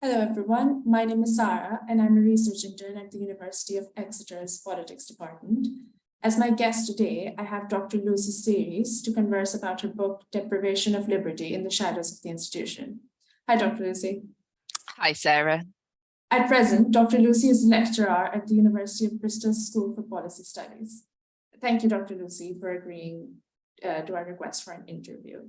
Hello, everyone. My name is Sarah, and I'm a research intern at the University of Exeter's Politics Department. As my guest today, I have Dr. Lucy Series to converse about her book, Deprivation of Liberty in the Shadows of the Institution. Hi, Dr. Lucy. Hi, Sarah. At present, Dr. Lucy is a lecturer at the University of Bristol's School for Policy Studies. Thank you, Dr. Lucy, for agreeing to our request for an interview.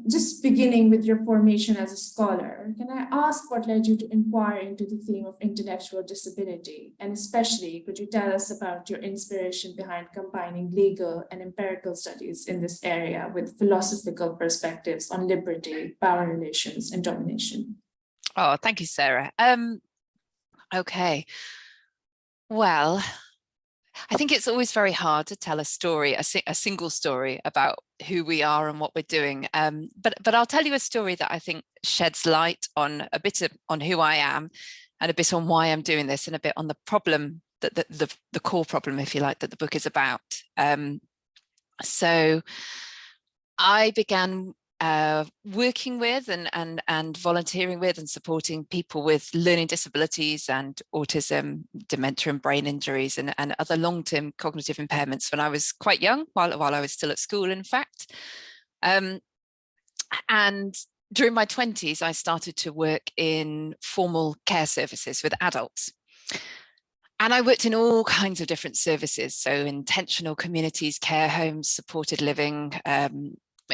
Just beginning with your formation as a scholar, can I ask what led you to inquire into the theme of intellectual disability? And especially, could you tell us about your inspiration behind combining legal and empirical studies in this area with philosophical perspectives on liberty, power relations, and domination? Oh, thank you, Sarah. Okay. Well, I think it's always very hard to tell a story, a single story about who we are and what we're doing. But I'll tell you a story that I think sheds light on a bit on who I am, and a bit on why I'm doing this, and a bit on the problem that the core problem, if you like, that the book is about. So I began working with and volunteering with and supporting people with learning disabilities and autism, dementia and brain injuries and other long-term cognitive impairments when I was quite young, while I was still at school, in fact. And during my 20s, I started to work in formal care services with adults. And I worked in all kinds of different services, so intentional communities, care homes, supported living.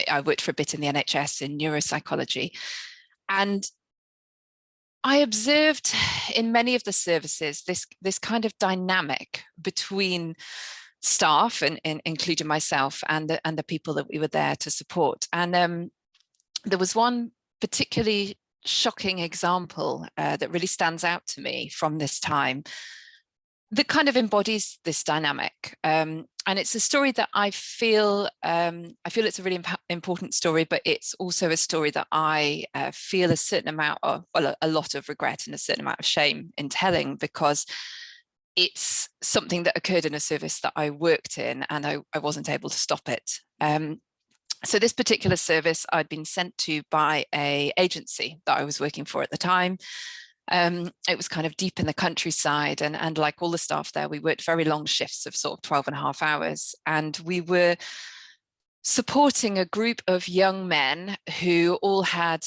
I worked for a bit in the NHS in neuropsychology, and I observed in many of the services this kind of dynamic between staff, and including myself, and the people that we were there to support. And there was one particularly shocking example that really stands out to me from this time that kind of embodies this dynamic. And it's a story that I feel it's a really important story, but it's also a story that I feel a certain amount of, well, a lot of regret and a certain amount of shame in telling, because it's something that occurred in a service that I worked in, and I wasn't able to stop it. So this particular service I'd been sent to by an agency that I was working for at the time. It was kind of deep in the countryside, and like all the staff there, we worked very long shifts of sort of 12.5 hours, and we were supporting a group of young men who all had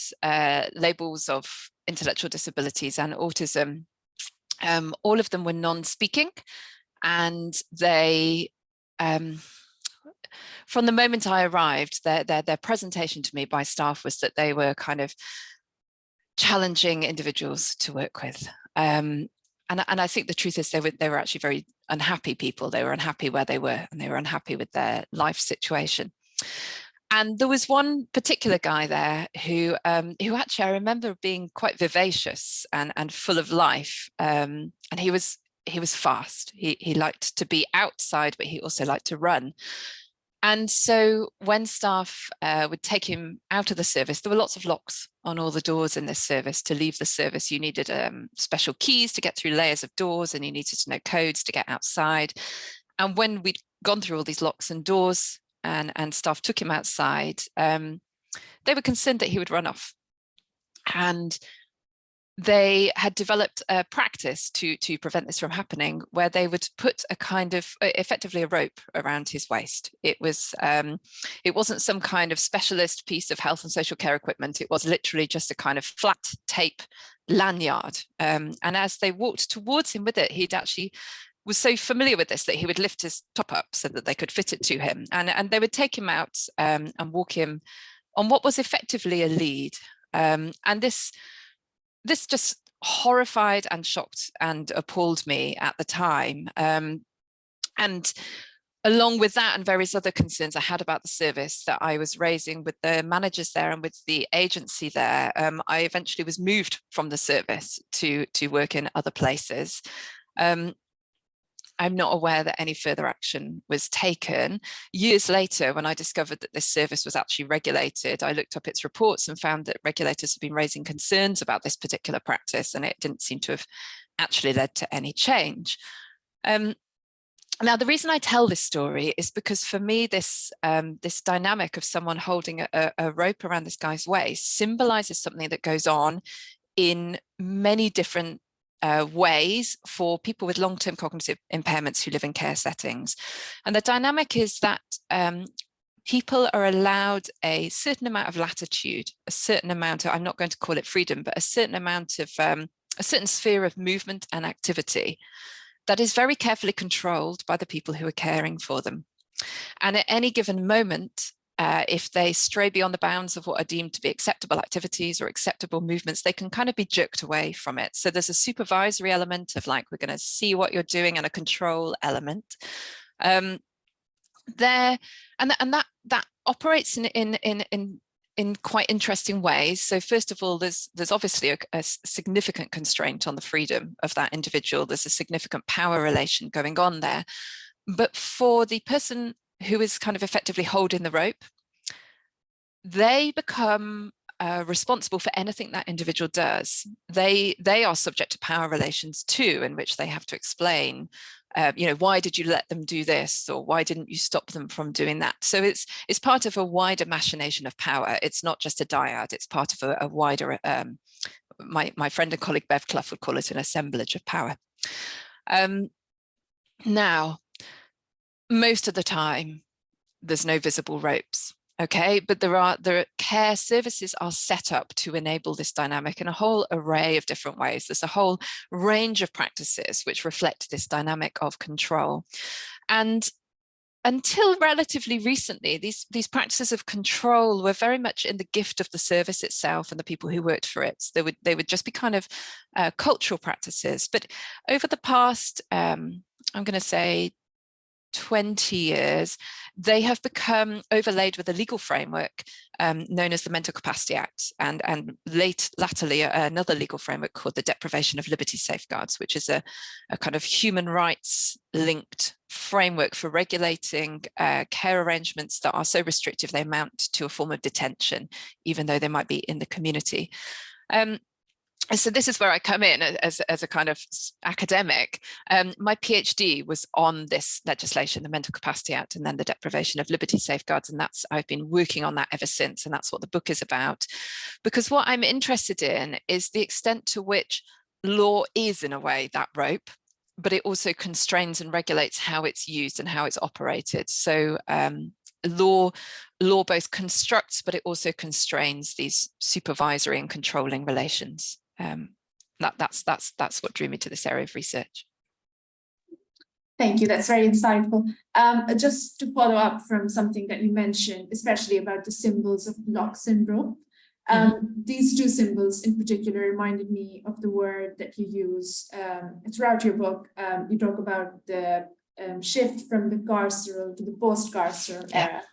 labels of intellectual disabilities and autism. All of them were non-speaking, and they from the moment I arrived, their presentation to me by staff was that they were kind of challenging individuals to work with. And I think the truth is they were actually very unhappy people. They were unhappy where they were, and they were unhappy with their life situation. And there was one particular guy there who actually I remember being quite vivacious and full of life. And he was fast. He liked to be outside, but he also liked to run. And so when staff would take him out of the service, there were lots of locks on all the doors in this service. To leave the service, you needed special keys to get through layers of doors, and you needed to know codes to get outside. And when we'd gone through all these locks and doors, and staff took him outside, they were concerned that he would run off. And they had developed a practice to prevent this from happening, where they would put a kind of effectively a rope around his waist. It wasn't some kind of specialist piece of health and social care equipment. It was literally just a kind of flat tape lanyard. And as they walked towards him with it, he'd actually was so familiar with this that he would lift his top up so that they could fit it to him. And they would take him out and walk him on what was effectively a lead. And this just horrified and shocked and appalled me at the time. And along with that and various other concerns I had about the service that I was raising with the managers there and with the agency there, I eventually was moved from the service to work in other places. I'm not aware that any further action was taken. Years later, when I discovered that this service was actually regulated, I looked up its reports and found that regulators have been raising concerns about this particular practice, and it didn't seem to have actually led to any change. Now, the reason I tell this story is because for me, this dynamic of someone holding a rope around this guy's waist symbolizes something that goes on in many different ways for people with long-term cognitive impairments who live in care settings. And the dynamic is that people are allowed a certain amount of latitude, a certain amount of, I'm not going to call it freedom, but a certain amount of, a certain sphere of movement and activity that is very carefully controlled by the people who are caring for them. And at any given moment, if they stray beyond the bounds of what are deemed to be acceptable activities or acceptable movements, they can kind of be jerked away from it. So there's a supervisory element of like, we're going to see what you're doing, and a control element. There, and that operates in quite interesting ways. So first of all, there's obviously a significant constraint on the freedom of that individual. There's a significant power relation going on there. But for the person who is kind of effectively holding the rope, they become responsible for anything that individual does. They are subject to power relations too, in which they have to explain, you know, why did you let them do this, or why didn't you stop them from doing that? So it's part of a wider machination of power. It's not just a dyad, it's part of a wider, my friend and colleague Bev Clough would call it an assemblage of power. Now, most of the time, there's no visible ropes. Okay, but the care services are set up to enable this dynamic in a whole array of different ways. There's a whole range of practices which reflect this dynamic of control. And until relatively recently, these practices of control were very much in the gift of the service itself and the people who worked for it. So they would just be kind of cultural practices. But over the past, I'm going to say, 20 years, they have become overlaid with a legal framework known as the Mental Capacity Act, and latterly another legal framework called the Deprivation of Liberty Safeguards, which is a kind of human rights linked framework for regulating care arrangements that are so restrictive they amount to a form of detention, even though they might be in the community. So this is where I come in as a kind of academic. My PhD was on this legislation, the Mental Capacity Act, and then the Deprivation of Liberty Safeguards, and I've been working on that ever since, and that's what the book is about. Because what I'm interested in is the extent to which law is, in a way, that rope, but it also constrains and regulates how it's used and how it's operated. So law both constructs, but it also constrains these supervisory and controlling relations. That's what drew me to this area of research. Thank you, that's very insightful. Just to follow up from something that you mentioned, especially about the symbols of block syndrome. These two symbols in particular reminded me of the word that you use throughout your book. You talk about the shift from the carceral to the post-carceral era.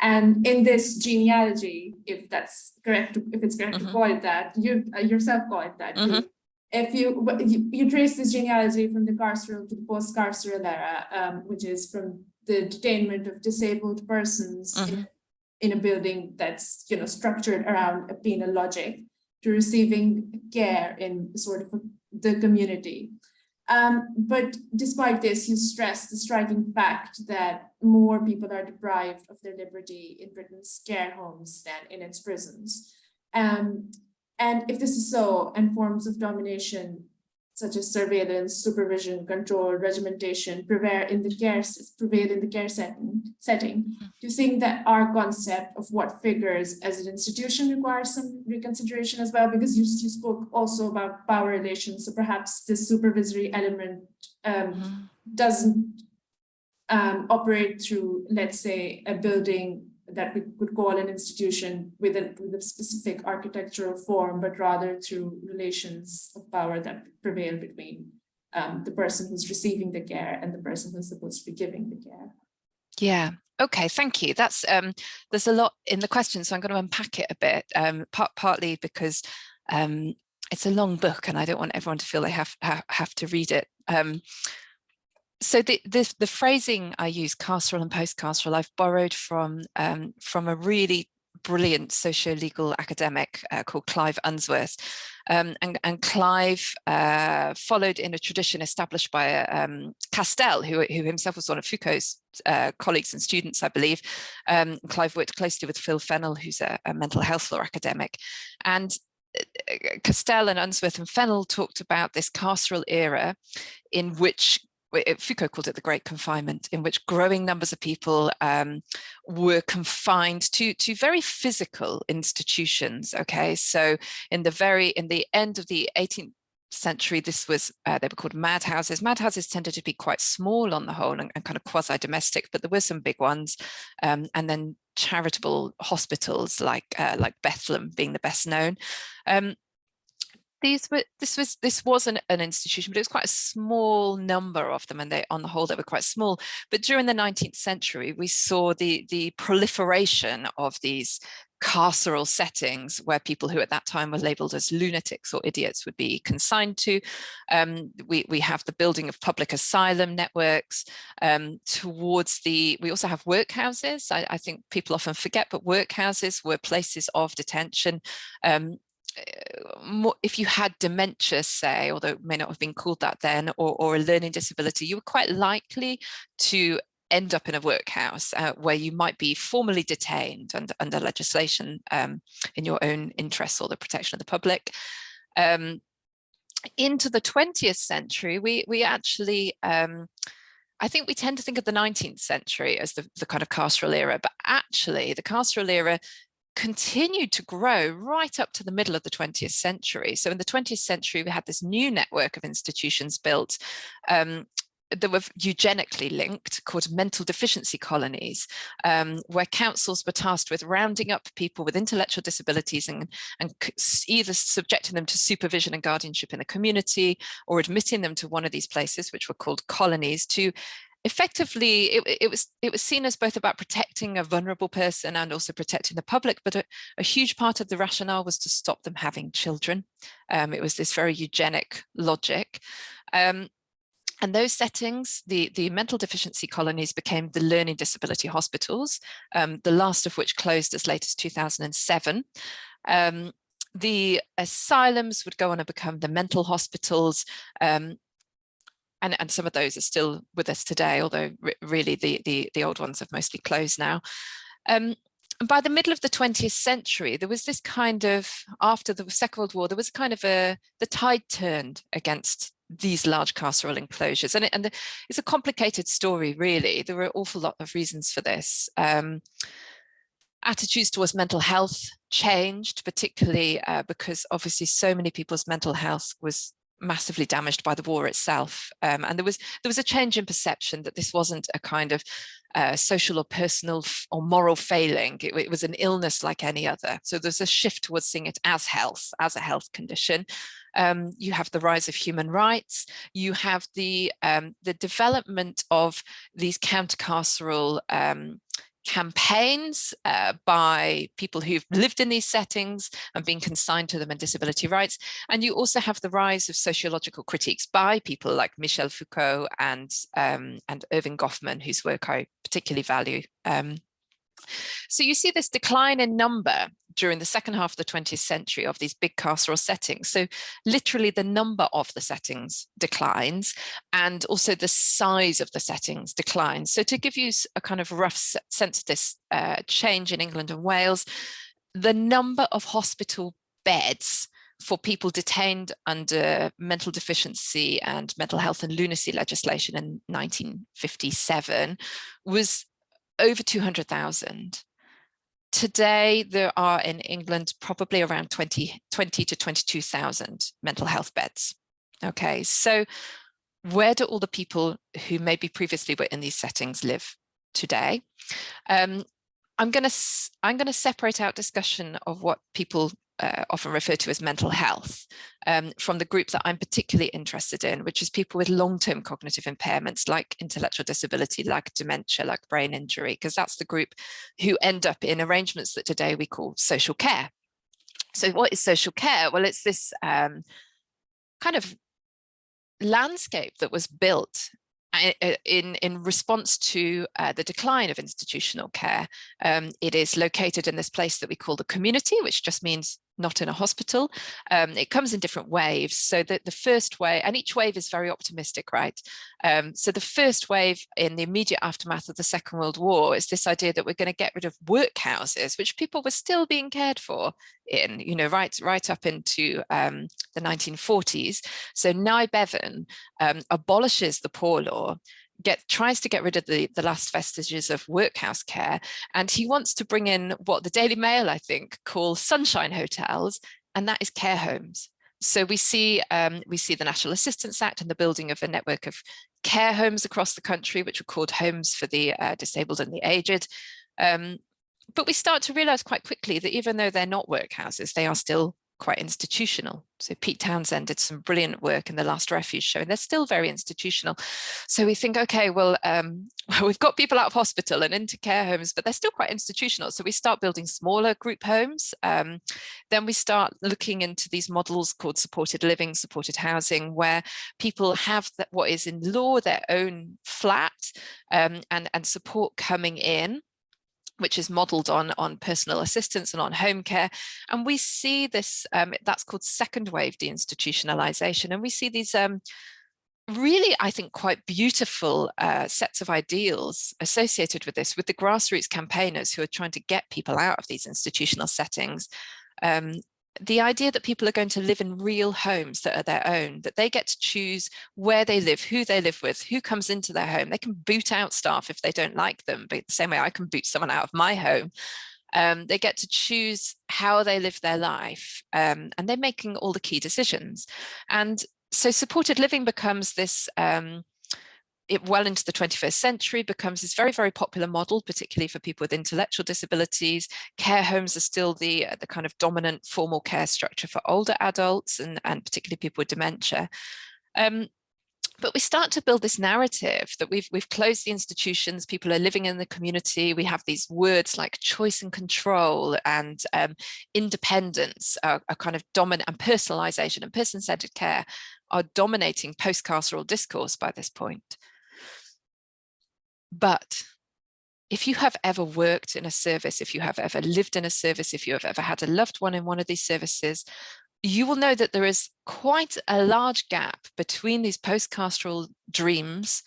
And in this genealogy, if that's correct, if it's correct to call it that, you yourself call it that. If you trace this genealogy from the carceral to the post-carceral era, which is from the detainment of disabled persons in a building that's structured around a penal logic, to receiving care in sort of the community. But despite this, you stress the striking fact that more people are deprived of their liberty in Britain's care homes than in its prisons. And if this is so, and forms of domination such as surveillance, supervision, control, regimentation prevail in the care setting, do you think that our concept of what figures as an institution requires some reconsideration as well? Because you spoke also about power relations, so perhaps the supervisory element doesn't operate through, let's say, a building that we could call an institution with a specific architectural form, but rather through relations of power that prevail between the person who's receiving the care and the person who's supposed to be giving the care. Yeah. Okay, thank you. That's there's a lot in the question, so I'm going to unpack it a bit. Partly because it's a long book, and I don't want everyone to feel they have to read it. So the phrasing I use, carceral and post-carceral, I've borrowed from a really brilliant socio-legal academic called Clive Unsworth. And Clive followed in a tradition established by Castell, who himself was one of Foucault's colleagues and students, I believe. Clive worked closely with Phil Fennell, who's a mental health law academic. And Castell and Unsworth and Fennell talked about this carceral era in which Foucault called it the Great Confinement, in which growing numbers of people were confined to very physical institutions. Okay, so in the end of the 18th century, this was they were called madhouses. Madhouses tended to be quite small on the whole and kind of quasi-domestic, but there were some big ones, and then charitable hospitals like Bethlehem being the best known. This wasn't an institution, but it was quite a small number of them, and on the whole they were quite small. But during the 19th century, we saw the proliferation of these carceral settings where people who at that time were labeled as lunatics or idiots would be consigned to. We have the building of public asylum networks. We also have workhouses. I think people often forget, but workhouses were places of detention. If you had dementia, say, although it may not have been called that then, or a learning disability, you were quite likely to end up in a workhouse where you might be formally detained under legislation in your own interests or the protection of the public. Into the 20th century, we actually, I think we tend to think of the 19th century as the kind of carceral era, but actually the carceral era continued to grow right up to the middle of the 20th century. So in the 20th century, we had this new network of institutions built that were eugenically linked, called mental deficiency colonies, where councils were tasked with rounding up people with intellectual disabilities and either subjecting them to supervision and guardianship in the community or admitting them to one of these places, which were called colonies, to effectively, it was seen as both about protecting a vulnerable person and also protecting the public, but a huge part of the rationale was to stop them having children. It was this very eugenic logic. And those settings, the mental deficiency colonies, became the learning disability hospitals, the last of which closed as late as 2007. The asylums would go on to become the mental hospitals, and some of those are still with us today, although really the old ones have mostly closed now. And by the middle of the 20th century, there was this kind of, after the Second World War, there was kind of the tide turned against these large carceral enclosures. And it's a complicated story, really. There were an awful lot of reasons for this. Attitudes towards mental health changed, particularly because obviously so many people's mental health was massively damaged by the war itself, and there was a change in perception that this wasn't a kind of social or personal or moral failing. It was an illness like any other. So there's a shift towards seeing it as health, as a health condition. You have the rise of human rights. You have the development of these counter-carceral campaigns by people who've lived in these settings and been consigned to them, and disability rights. And you also have the rise of sociological critiques by people like Michel Foucault and Irving Goffman, whose work I particularly value. So you see this decline in number during the second half of the 20th century of these big carceral settings. So literally the number of the settings declines, and also the size of the settings declines. So to give you a kind of rough sense of this change in England and Wales, the number of hospital beds for people detained under mental deficiency and mental health and lunacy legislation in 1957 was over 200,000. Today, there are in England probably around 20 to 22,000 mental health beds. Okay, so where do all the people who maybe previously were in these settings live today? I'm going to separate out discussion of what people often refer to as mental health from the group that I'm particularly interested in, which is people with long-term cognitive impairments like intellectual disability, like dementia, like brain injury, because that's the group who end up in arrangements that today we call social care. So what is social care? Well, it's this kind of landscape that was built in response to the decline of institutional care. It is located in this place that we call the community, which just means not in a hospital. It comes in different waves. So that the first wave, and each wave is very optimistic, right? So the first wave in the immediate aftermath of the Second World War is this idea that we're going to get rid of workhouses, which people were still being cared for in, you know, right up into the 1940s. So Nye Bevan abolishes the Poor Law, tries to get rid of the last vestiges of workhouse care, and he wants to bring in what the Daily Mail, I think, call sunshine hotels, and that is care homes. So we see the National Assistance Act and the building of a network of care homes across the country, which were called homes for the disabled and the aged. But we start to realize quite quickly that even though they're not workhouses, they are still quite institutional. So Pete Townsend did some brilliant work in The Last Refuge show, and they're still very institutional. So we think, okay, well, we've got people out of hospital and into care homes, but they're still quite institutional. So we start building smaller group homes. Then we start looking into these models called supported living, supported housing, where people have what is in law their own flat, and support coming in, which is modeled on personal assistance and on home care. And we see this, that's called second wave deinstitutionalization. And we see these really, I think, quite beautiful sets of ideals associated with this, with the grassroots campaigners who are trying to get people out of these institutional settings. The idea that people are going to live in real homes that are their own, that they get to choose where they live, who they live with, who comes into their home. They can boot out staff if they don't like them, but the same way I can boot someone out of my home. They get to choose how they live their life, and they're making all the key decisions. And so supported living becomes this, well into the 21st century, becomes this very, very popular model, particularly for people with intellectual disabilities. Care homes are still the kind of dominant formal care structure for older adults and particularly people with dementia. But we start to build this narrative that we've closed the institutions, people are living in the community. We have these words like choice and control and independence are kind of dominant, and personalization and person-centered care are dominating post-carceral discourse by this point. But if you have ever worked in a service, if you have ever lived in a service, if you have ever had a loved one in one of these services, you will know that there is quite a large gap between these post-carceral dreams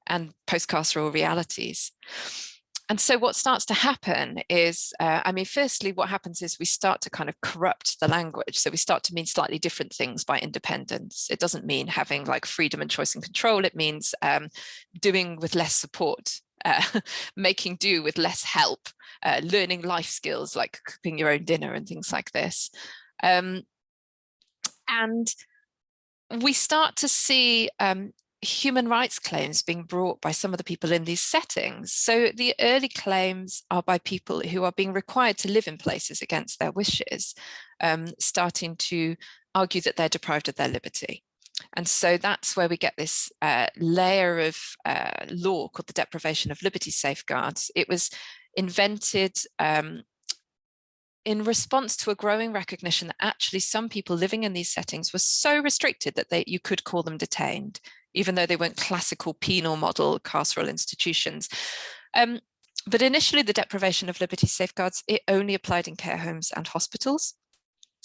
and post-carceral realities. And so what starts to happen is, I mean, firstly, what happens is we start to kind of corrupt the language. So we start to mean slightly different things by independence. It doesn't mean having like freedom and choice and control. It means doing with less support, making do with less help, learning life skills like cooking your own dinner and things like this. And we start to see human rights claims being brought by some of the people in these settings. So the early claims are by people who are being required to live in places against their wishes, starting to argue that they're deprived of their liberty. And so that's where we get this layer of law called the Deprivation of Liberty safeguards. It was invented in response to a growing recognition that actually some people living in these settings were so restricted that you could call them detained, even though they weren't classical penal model carceral institutions. But initially the Deprivation of Liberty safeguards, it only applied in care homes and hospitals,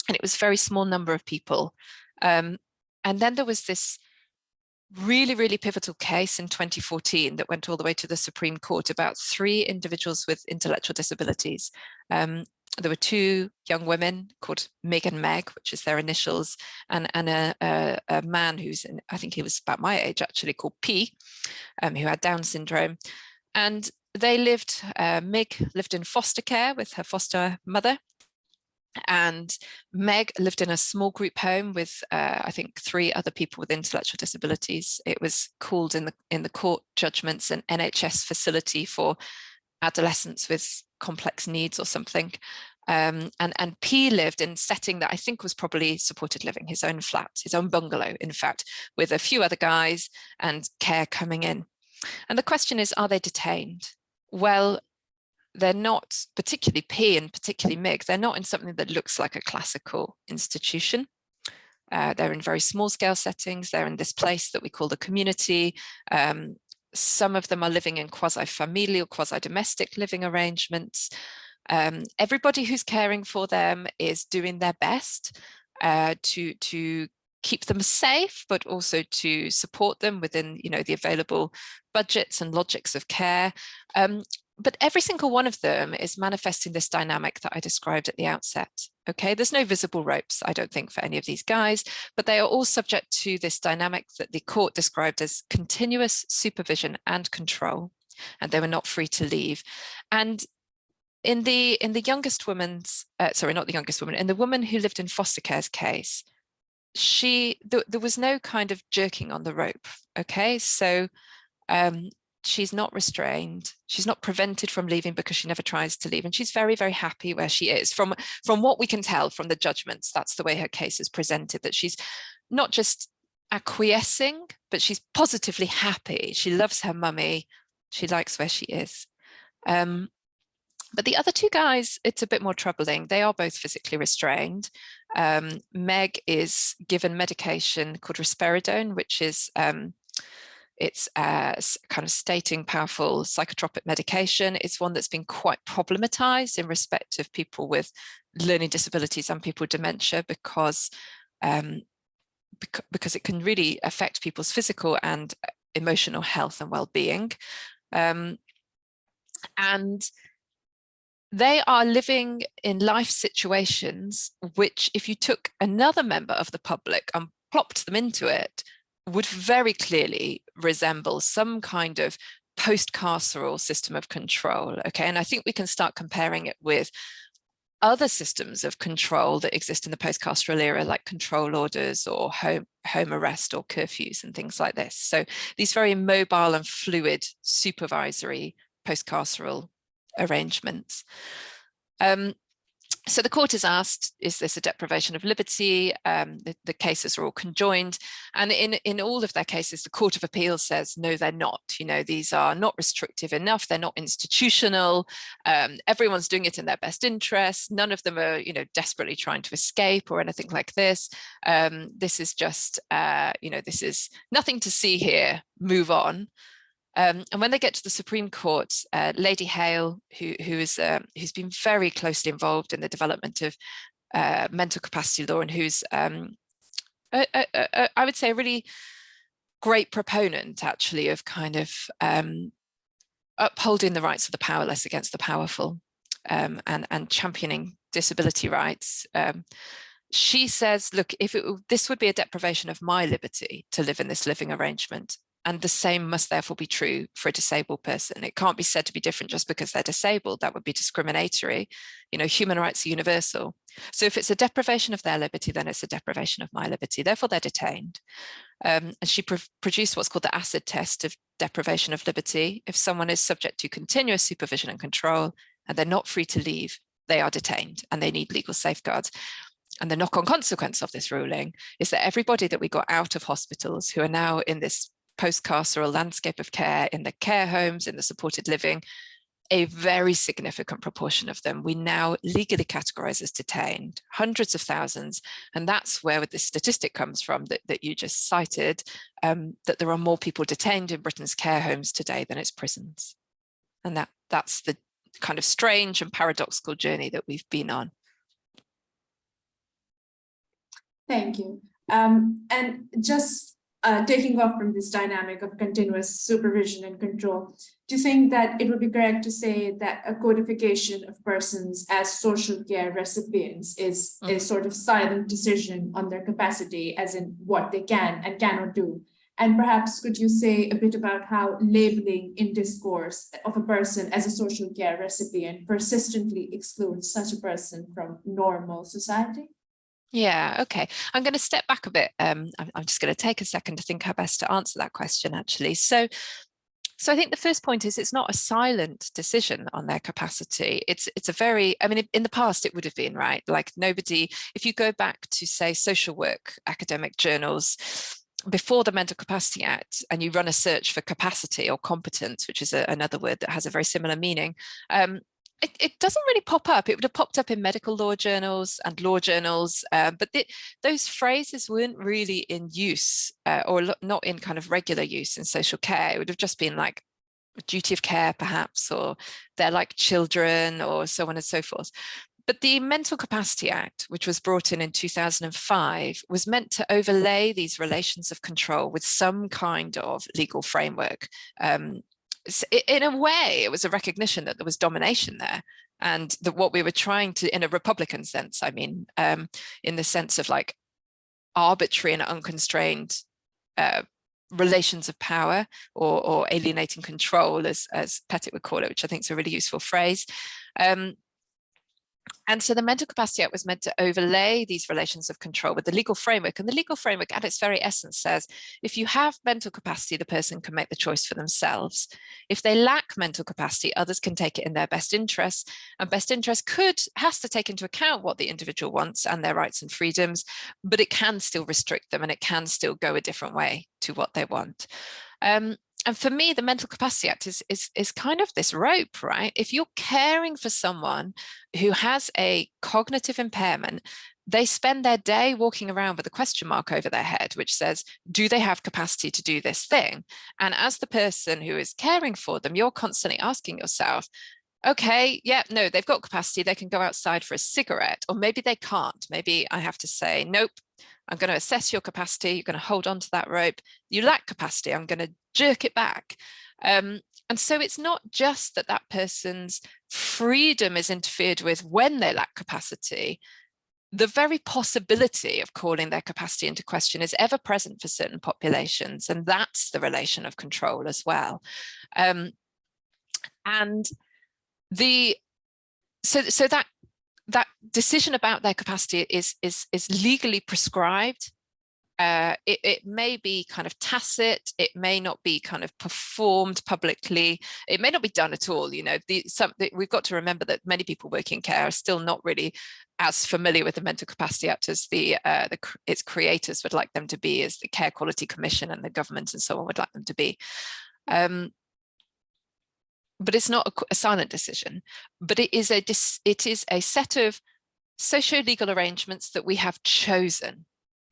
and it was a very small number of people. And then there was this really, really pivotal case in 2014 that went all the way to the Supreme Court about 3 individuals with intellectual disabilities. There were 2 young women called Mig and Meg, which is their initials, and a man who's, I think he was about my age actually, called P, who had Down syndrome. And they lived, Mig lived in foster care with her foster mother, and Meg lived in a small group home with, I think, 3 other people with intellectual disabilities. It was called in the court judgments an NHS facility for adolescents with complex needs or something. And P lived in a setting that I think was probably supported living, his own flat, his own bungalow, in fact, with a few other guys and care coming in. And the question is, are they detained? Well, they're not, particularly P and particularly Mig, they're not in something that looks like a classical institution. They're in very small scale settings. They're in this place that we call the community. Some of them are living in quasi-familial, quasi-domestic living arrangements. Everybody who's caring for them is doing their best to keep them safe, but also to support them within, the available budgets and logics of care. But every single one of them is manifesting this dynamic that I described at the outset. Okay, there's no visible ropes, I don't think, for any of these guys, but they are all subject to this dynamic that the court described as continuous supervision and control, and they were not free to leave. And in the youngest woman's, sorry, not the youngest woman, in the woman who lived in foster care's case, there was no kind of jerking on the rope. Okay, so she's not restrained, she's not prevented from leaving because she never tries to leave, and she's very, very happy where she is. From what we can tell from the judgments, that's the way her case is presented, that she's not just acquiescing, but she's positively happy. She loves her mummy, she likes where she is. But the other two guys, it's a bit more troubling. They are both physically restrained. Meg is given medication called risperidone, which is it's a kind of stating powerful psychotropic medication. It's one that's been quite problematized in respect of people with learning disabilities and people with dementia because it can really affect people's physical and emotional health and well-being. And they are living in life situations which, if you took another member of the public and plopped them into it, would very clearly resemble some kind of post-carceral system of control. Okay, and I think we can start comparing it with other systems of control that exist in the post-carceral era, like control orders or home arrest or curfews and things like this. So these very mobile and fluid supervisory post-carceral arrangements. So the court is asked, is this a deprivation of liberty? The cases are all conjoined. And in all of their cases, the Court of Appeal says, no, they're not. These are not restrictive enough. They're not institutional. Everyone's doing it in their best interest. None of them are, desperately trying to escape or anything like this. This is just, this is nothing to see here. Move on. And when they get to the Supreme Court, Lady Hale, who's been very closely involved in the development of mental capacity law and who's, I would say, a really great proponent, actually, of kind of upholding the rights of the powerless against the powerful and championing disability rights. She says, look, this would be a deprivation of my liberty to live in this living arrangement. And the same must therefore be true for a disabled person. It can't be said to be different just because they're disabled. That would be discriminatory. Human rights are universal. So if it's a deprivation of their liberty, then it's a deprivation of my liberty. Therefore, they're detained. And she produced what's called the acid test of deprivation of liberty. If someone is subject to continuous supervision and control and they're not free to leave, they are detained and they need legal safeguards. And the knock-on consequence of this ruling is that everybody that we got out of hospitals who are now in this post-carceral landscape of care, in the care homes, in the supported living, a very significant proportion of them we now legally categorize as detained, hundreds of thousands. And that's where this statistic comes from that you just cited, that there are more people detained in Britain's care homes today than its prisons. And that's the kind of strange and paradoxical journey that we've been on. Thank you. And just taking off from this dynamic of continuous supervision and control, do you think that it would be correct to say that a codification of persons as social care recipients is a sort of silent decision on their capacity, as in what they can and cannot do? And perhaps could you say a bit about how labeling in discourse of a person as a social care recipient persistently excludes such a person from normal society? Yeah, okay. I'm going to step back a bit. I'm just going to take a second to think how best to answer that question, actually. So I think the first point is it's not a silent decision on their capacity. It's a very, I mean, in the past it would have been, right? Like nobody, if you go back to, say, social work academic journals, before the Mental Capacity Act, and you run a search for capacity or competence, which is another word that has a very similar meaning, it doesn't really pop up. It would have popped up in medical law journals and law journals, but those phrases weren't really in use or not in kind of regular use in social care. It would have just been like, duty of care perhaps, or they're like children, or so on and so forth. But the Mental Capacity Act, which was brought in 2005, was meant to overlay these relations of control with some kind of legal framework. In a way, it was a recognition that there was domination there, and that what we were trying to, in a Republican sense, I mean, in the sense of like arbitrary and unconstrained relations of power, or alienating control, as Pettit would call it, which I think is a really useful phrase. And so the Mental Capacity Act was meant to overlay these relations of control with the legal framework. And the legal framework at its very essence says, if you have mental capacity, the person can make the choice for themselves. If they lack mental capacity, others can take it in their best interest. And best interest has to take into account what the individual wants and their rights and freedoms, but it can still restrict them, and it can still go a different way to what they want. And for me, the Mental Capacity Act is kind of this rope, right? If you're caring for someone who has a cognitive impairment, they spend their day walking around with a question mark over their head, which says, do they have capacity to do this thing? And as the person who is caring for them, you're constantly asking yourself, okay, yeah, no, they've got capacity. They can go outside for a cigarette, or maybe they can't. Maybe I have to say, nope, I'm going to assess your capacity. You're going to hold on to that rope. You lack capacity. I'm going to jerk it back. And so it's not just that that person's freedom is interfered with when they lack capacity. The very possibility of calling their capacity into question is ever present for certain populations. And that's the relation of control as well. And so that decision about their capacity is legally prescribed. It may be kind of tacit, it may not be kind of performed publicly, it may not be done at all. You know, we've got to remember that many people working in care are still not really as familiar with the Mental Capacity Act as its creators would like them to be, as the Care Quality Commission and the government and so on would like them to be. But it's not a silent decision, but it is a set of socio-legal arrangements that we have chosen.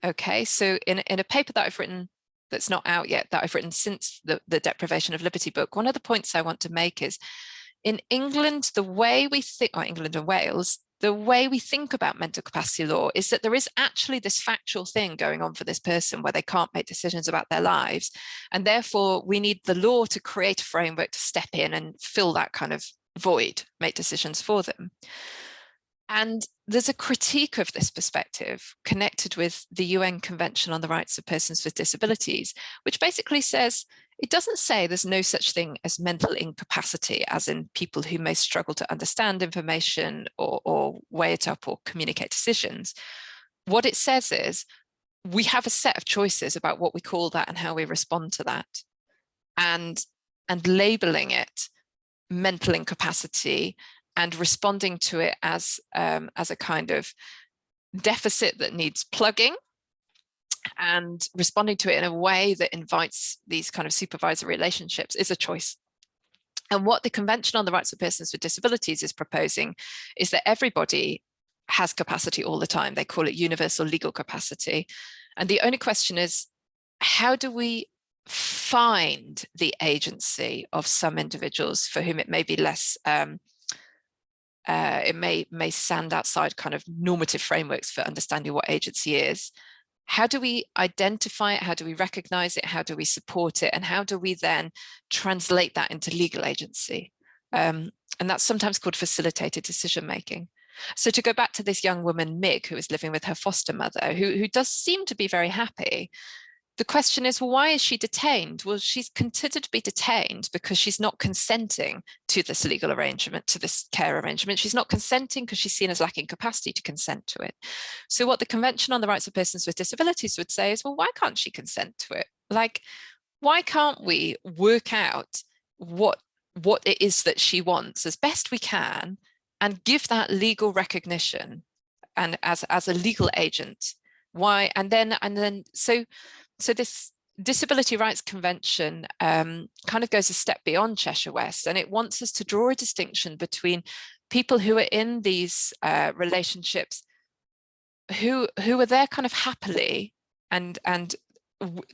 Okay, so in a paper that I've written that's not out yet, that I've written since the Deprivation of Liberty book, one of the points I want to make is, in England, the way we think, or England and Wales, the way we think about mental capacity law is that there is actually this factual thing going on for this person where they can't make decisions about their lives. And therefore, we need the law to create a framework to step in and fill that kind of void, make decisions for them. And there's a critique of this perspective connected with the UN Convention on the Rights of Persons with Disabilities, which basically says, it doesn't say there's no such thing as mental incapacity, as in people who may struggle to understand information or weigh it up or communicate decisions. What it says is, we have a set of choices about what we call that and how we respond to that. And labeling it mental incapacity and responding to it as a kind of deficit that needs plugging, and responding to it in a way that invites these kind of supervisory relationships is a choice. And what the Convention on the Rights of Persons with Disabilities is proposing is that everybody has capacity all the time. They call it universal legal capacity. And the only question is, how do we find the agency of some individuals for whom it may be less, it may stand outside kind of normative frameworks for understanding what agency is. How do we identify it? How do we recognize it? How do we support it? And how do we then translate that into legal agency? And that's sometimes called facilitated decision-making. So to go back to this young woman, Mig, who is living with her foster mother, who does seem to be very happy, the question is, well, why is she detained? Well, she's considered to be detained because she's not consenting to this legal arrangement, to this care arrangement. She's not consenting because she's seen as lacking capacity to consent to it. So what the Convention on the Rights of Persons with Disabilities would say is, well, why can't she consent to it? Like, why can't we work out what it is that she wants as best we can and give that legal recognition and as a legal agent? Why? And then so this Disability Rights Convention kind of goes a step beyond Cheshire West, and it wants us to draw a distinction between people who are in these relationships who are there kind of happily, and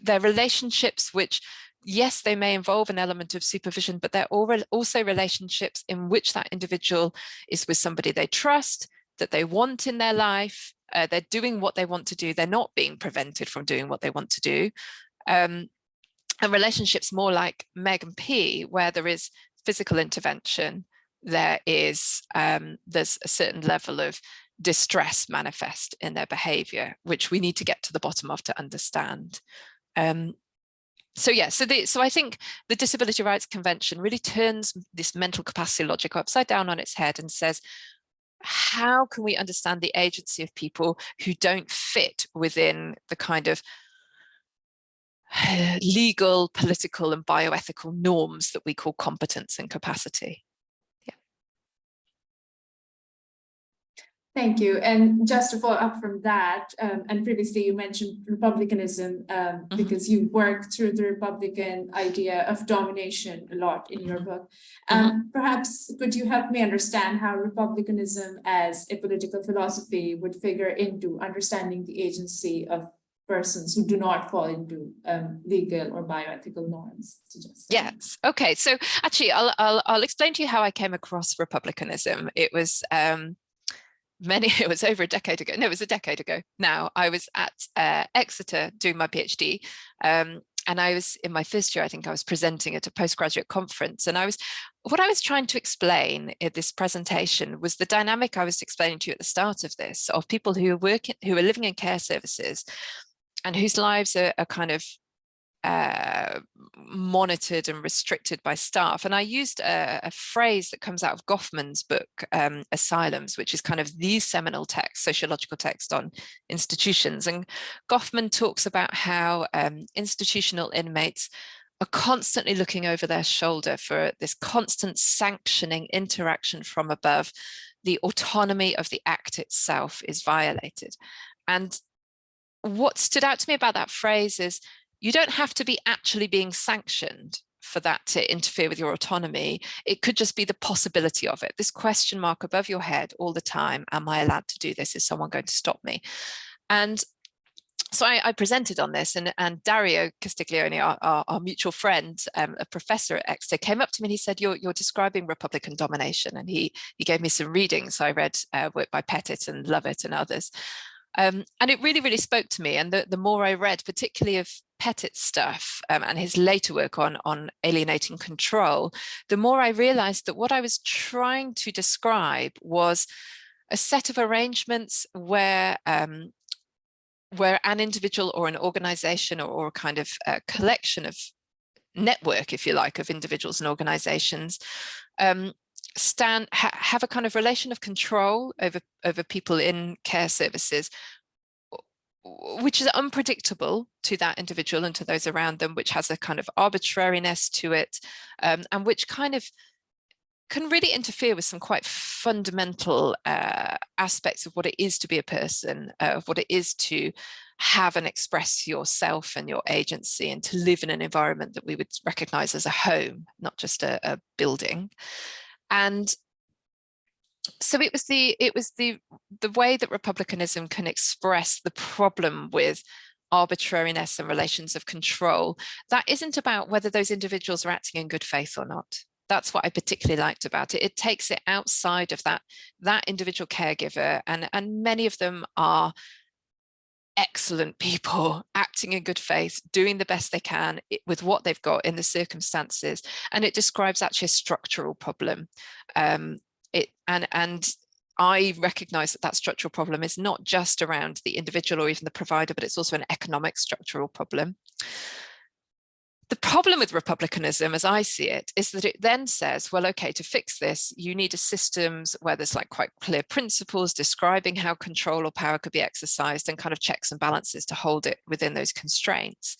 their relationships which yes, they may involve an element of supervision, but they're also relationships in which that individual is with somebody they trust, that they want in their life. They're doing what they want to do. They're not being prevented from doing what they want to do. And relationships more like Meg and P, where there is physical intervention, there's a certain level of distress manifest in their behavior, which we need to get to the bottom of to understand. So I think the Disability Rights Convention really turns this mental capacity logic upside down on its head and says, how can we understand the agency of people who don't fit within the kind of legal, political, and bioethical norms that we call competence and capacity? Thank you. And just to follow up from that, and previously you mentioned republicanism, because you work through the Republican idea of domination a lot in your book. Perhaps could you help me understand how republicanism as a political philosophy would figure into understanding the agency of persons who do not fall into legal or bioethical norms? Yes. Okay. So actually, I'll explain to you how I came across republicanism. It was it was over a decade ago. No, it was a decade ago now. I was at Exeter doing my PhD. And I was in my first year, I think I was presenting at a postgraduate conference. And what I was trying to explain in this presentation was the dynamic I was explaining to you at the start of this, of people who are living in care services and whose lives are kind of monitored and restricted by staff. And I used a phrase that comes out of Goffman's book, Asylums, which is kind of the seminal text, sociological text on institutions. And Goffman talks about how institutional inmates are constantly looking over their shoulder for this constant sanctioning interaction from above. The autonomy of the act itself is violated. And what stood out to me about that phrase is, you don't have to be actually being sanctioned for that to interfere with your autonomy. It could just be the possibility of it. This question mark above your head all the time. Am I allowed to do this? Is someone going to stop me? And so I presented on this, and Dario Castiglione, our mutual friend, a professor at Exeter, came up to me and he said, you're describing Republican domination. And he gave me some readings. So I read work by Pettit and Lovett and others. And it really, really spoke to me. And the more I read, particularly of Pettit's stuff and his later work on alienating control, the more I realized that what I was trying to describe was a set of arrangements where an individual or an organization or a kind of a collection of network, if you like, of individuals and organizations have a kind of relation of control over people in care services, which is unpredictable to that individual and to those around them, which has a kind of arbitrariness to it, and which kind of can really interfere with some quite fundamental aspects of what it is to be a person, of what it is to have and express yourself and your agency, and to live in an environment that we would recognize as a home, not just a building. And so it was the way that republicanism can express the problem with arbitrariness and relations of control. That isn't about whether those individuals are acting in good faith or not. That's what I particularly liked about it. It takes it outside of that individual caregiver, and many of them are excellent people acting in good faith, doing the best they can with what they've got in the circumstances. And it describes actually a structural problem. And I recognize that structural problem is not just around the individual or even the provider, but it's also an economic structural problem. The problem with republicanism, as I see it, is that it then says, well, okay, to fix this, you need a systems where there's like quite clear principles describing how control or power could be exercised, and kind of checks and balances to hold it within those constraints.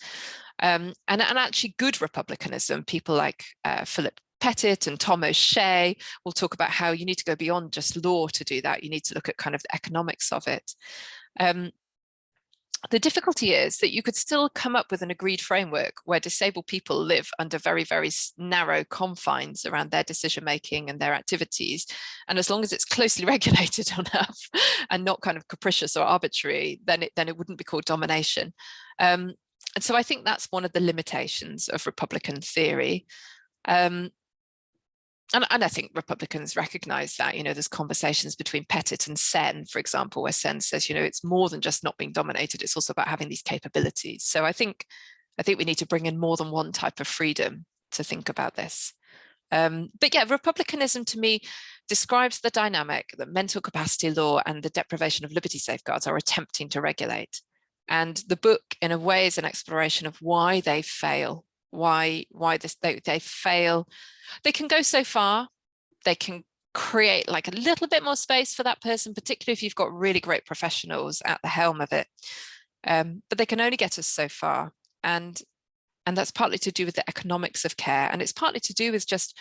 And actually good republicanism, people like Philip Pettit and Tom O'Shea will talk about how you need to go beyond just law to do that. You need to look at kind of the economics of it. The difficulty is that you could still come up with an agreed framework where disabled people live under very, very narrow confines around their decision-making and their activities. And as long as it's closely regulated enough and not kind of capricious or arbitrary, then it wouldn't be called domination. so I think that's one of the limitations of Republican theory. And I think Republicans recognize that, there's conversations between Pettit and Sen, for example, where Sen says, it's more than just not being dominated, it's also about having these capabilities. So I think we need to bring in more than one type of freedom to think about this. But yeah, Republicanism to me describes the dynamic that mental capacity law and the deprivation of liberty safeguards are attempting to regulate. And the book, in a way, is an exploration of why they fail, why they fail. They can go so far, they can create like a little bit more space for that person, particularly if you've got really great professionals at the helm of it. But they can only get us so far. And that's partly to do with the economics of care. And it's partly to do with just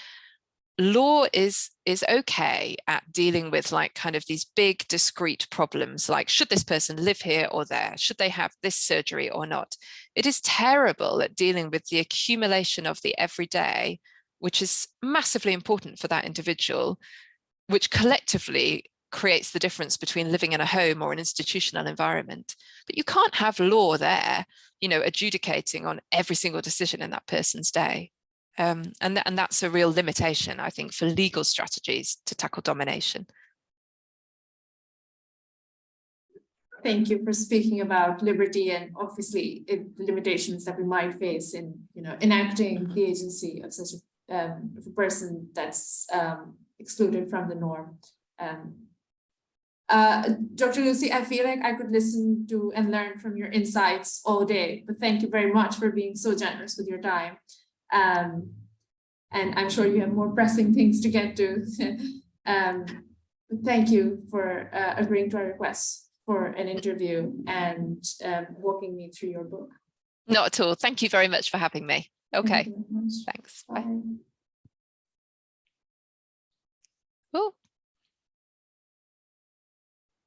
law is okay at dealing with like kind of these big discrete problems, like should this person live here or there? Should they have this surgery or not? It is terrible at dealing with the accumulation of the everyday, which is massively important for that individual, which collectively creates the difference between living in a home or an institutional environment. But you can't have law there, adjudicating on every single decision in that person's day. And that's a real limitation, I think, for legal strategies to tackle domination. Thank you for speaking about liberty and obviously the limitations that we might face in, enacting the agency of such a person that's excluded from the norm. Dr. Lucy, I feel like I could listen to and learn from your insights all day, but thank you very much for being so generous with your time. And I'm sure you have more pressing things to get to. Thank you for agreeing to our request for an interview and walking me through your book. Not at all. Thank you very much for having me. Okay. Thank you very much. Thanks. Bye. Bye.